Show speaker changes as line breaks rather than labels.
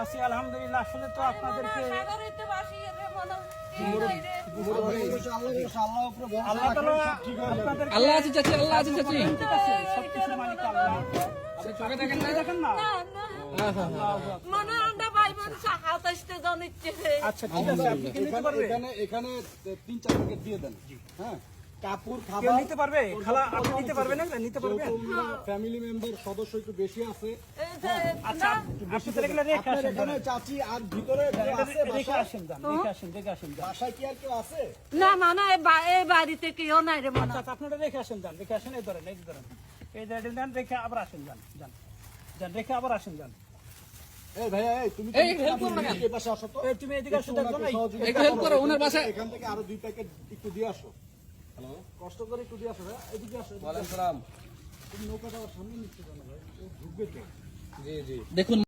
আছি আলহামদুলিল্লাহ। আসলে তো আপনাদেরকে আল্লাহ তাআলা আপনাদেরকে
আল্লাহ আছে চাচি, আল্লাহ আছে চাচি।
ঠিক আছে, সবকিছুর মালিক আল্লাহ।
চোখে দেখেন না?
দেখেন না? আচ্ছা ঠিক আছে, আপনি কি নিতে পারবে?
এখানে 3-4 প্যাকেট দিয়ে দেন। হ্যাঁ, কাপড়
কেউ
খাবার
নিতে পারবে? খালা আপনি নিতে পারবেন না? নিতে পারবেন?
ফ্যামিলি মেম্বার সদস্য একটু বেশি আছে।
আচ্ছা আপনি তো এগুলো রেখে
আপনার
আসেন,
এখানে চাচি আর ভিতরে কেউ আছে
রেখে
বাসায়?
আসেন যান, রেখে আসেন, রেখে আসেন যান।
বাসায় কি আর কেউ আছে?
না না এই বাড়িতে কেউ নাই রে মনে
আচ্ছা আপনারা রেখে আসেন যান, রেখে আসেন, এই ধরেন, এই ধরেন, এই ধরেন, নেন, রেখে আবার আসেন যান, যান, যান, রেখে আবার আসেন যান।
এই ভাইয়া, এই তুমি
এই, help করো না কেন?
এই পাশে আসো তো।
এই তুমি এদিকে আসো, দেখো না?
একটু হেল্প করো, ওনার বাসায়।
এখান থেকে আরো 2 প্যাকেট একটু দিয়ে আসো। হ্যালো, কষ্ট করে একটু দিয়ে আসো ভাই, এদিকে আসো।
ওয়ালাইকুম সালাম।
তুমি নৌকাটা সামনে নিচ্ছে কেন ভাই? ও ঢুকবে তো।
জি জি।
দেখুন